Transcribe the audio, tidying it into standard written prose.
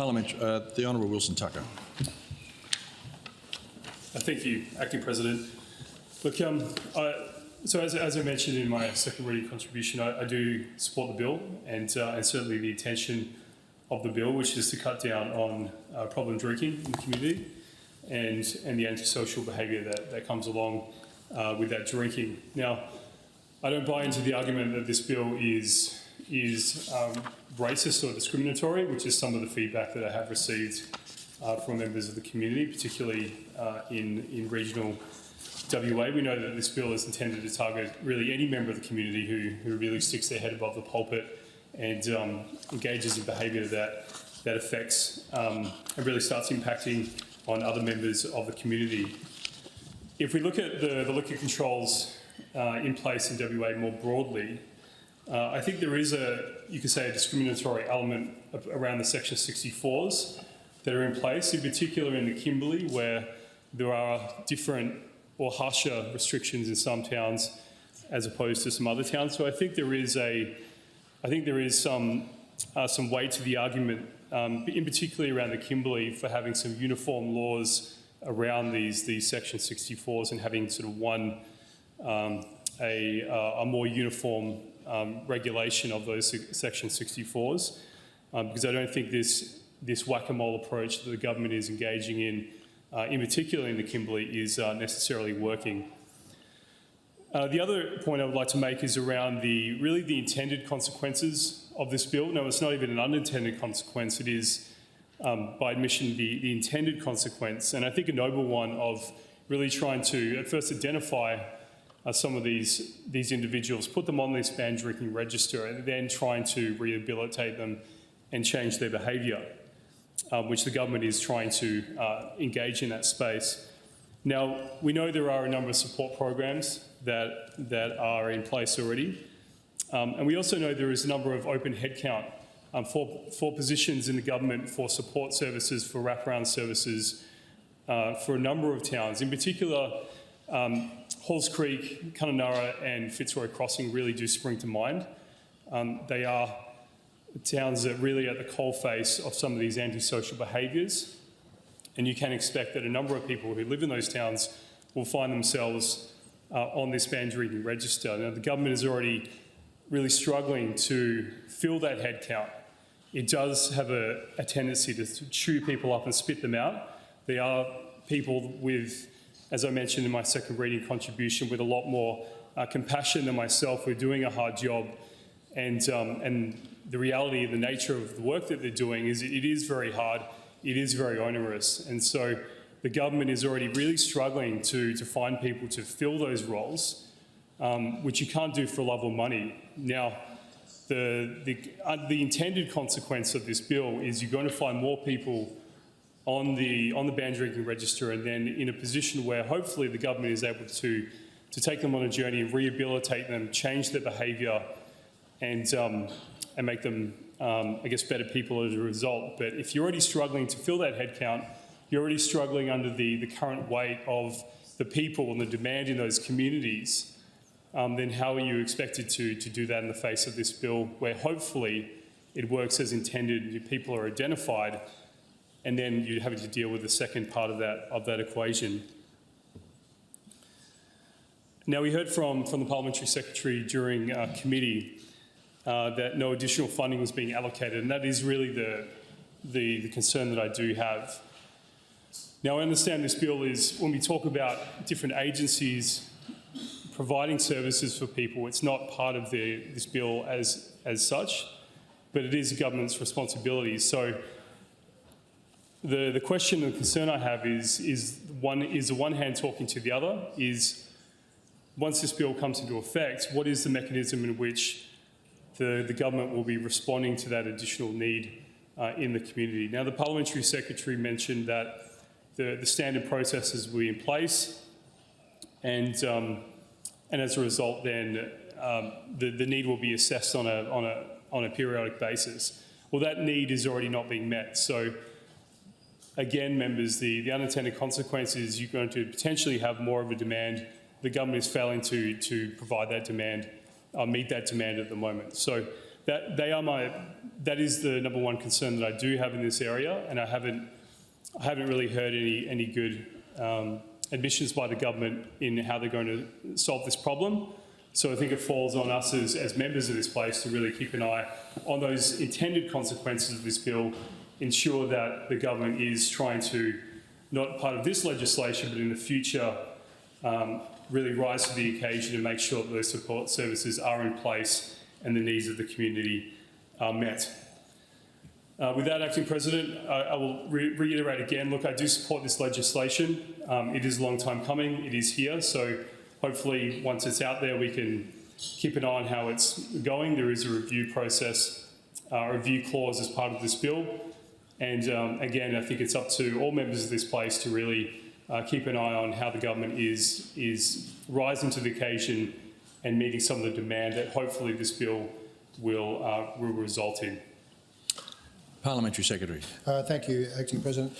Parliament, the Honourable Wilson Tucker. Thank you, Acting President. Look, so as I mentioned in my second reading contribution, I do support the bill and certainly the intention of the bill, which is to cut down on problem drinking in the community and the antisocial behaviour that comes along with that drinking. Now, I don't buy into the argument that this bill is racist or discriminatory, which is some of the feedback that I have received from members of the community, particularly in regional WA. We know that this bill is intended to target really any member of the community who really sticks their head above the pulpit and engages in behaviour that affects and really starts impacting on other members of the community. If we look at the liquor controls in place in WA more broadly, I think there is you could say, a discriminatory element around the Section 64s that are in place, in particular in the Kimberley, where there are different or harsher restrictions in some towns as opposed to some other towns. So I think there is some weight to the argument, in particular around the Kimberley, for having some uniform laws around these Section 64s and having sort of a more uniform regulation of those Section 64s, because I don't think this whack-a-mole approach that the government is engaging in particular in the Kimberley, is necessarily working. The other point I would like to make is around the intended consequences of this bill. No, it's not even an unintended consequence. It is, by admission, the intended consequence, and I think a noble one, of really trying to at first identify some of these individuals, put them on this banned drinking register, and then trying to rehabilitate them and change their behaviour, which the government is trying to engage in that space. Now, we know there are a number of support programs that are in place already, and we also know there is a number of open headcount for positions in the government for support services, for wraparound services for a number of towns. In particular, Halls Creek, Kununurra and Fitzroy Crossing really do spring to mind. They are towns that really are at the coalface of some of these antisocial behaviours, and you can expect that a number of people who live in those towns will find themselves on this banned drinking register. Now, the government is already really struggling to fill that headcount. It does have a tendency to chew people up and spit them out. They are people with, as I mentioned in my second reading contribution, with a lot more compassion than myself, who are doing a hard job, and the reality, the nature of the work that they're doing is it is very hard, it is very onerous, and so the government is already really struggling to find people to fill those roles, which you can't do for love or money. Now, the intended consequence of this bill is you're going to find more people on the banned drinking register, and then in a position where hopefully the government is able to take them on a journey and rehabilitate them, change their behaviour, and make them, I guess, better people as a result. But if you're already struggling to fill that headcount, you're already struggling under the current weight of the people and the demand in those communities, then how are you expected to do that in the face of this bill, where hopefully it works as intended, people are identified, and then you're having to deal with the second part of that equation. Now, we heard from the Parliamentary Secretary during committee that no additional funding was being allocated, and that is really the concern that I do have. Now, I understand this bill is, when we talk about different agencies providing services for people, it's not part of this bill as such, but it is the government's responsibility. So the question and concern I have is the one hand talking to the other, is once this bill comes into effect, what is the mechanism in which the government will be responding to that additional need in the community? Now, the Parliamentary Secretary mentioned that the standard processes will be in place, and as a result, then the need will be assessed on a periodic basis. Well, that need is already not being met. So, again, members, the unintended consequence is you're going to potentially have more of a demand. The government is failing to provide that demand, meet that demand at the moment. So they are that is the number one concern that I do have in this area, and I haven't really heard any good admissions by the government in how they're going to solve this problem. So I think it falls on us as members of this place to really keep an eye on those intended consequences of this bill, ensure that the government is trying to, not part of this legislation, but in the future, really rise to the occasion and make sure that those support services are in place and the needs of the community are met. With that, Acting President, I will reiterate again, look, I do support this legislation. It is a long time coming. It is here. So hopefully once it's out there, we can keep an eye on how it's going. There is a review process, a review clause as part of this bill. And again, I think it's up to all members of this place to really keep an eye on how the government is rising to the occasion and meeting some of the demand that hopefully this bill will result in. Parliamentary Secretary. Thank you, Acting President.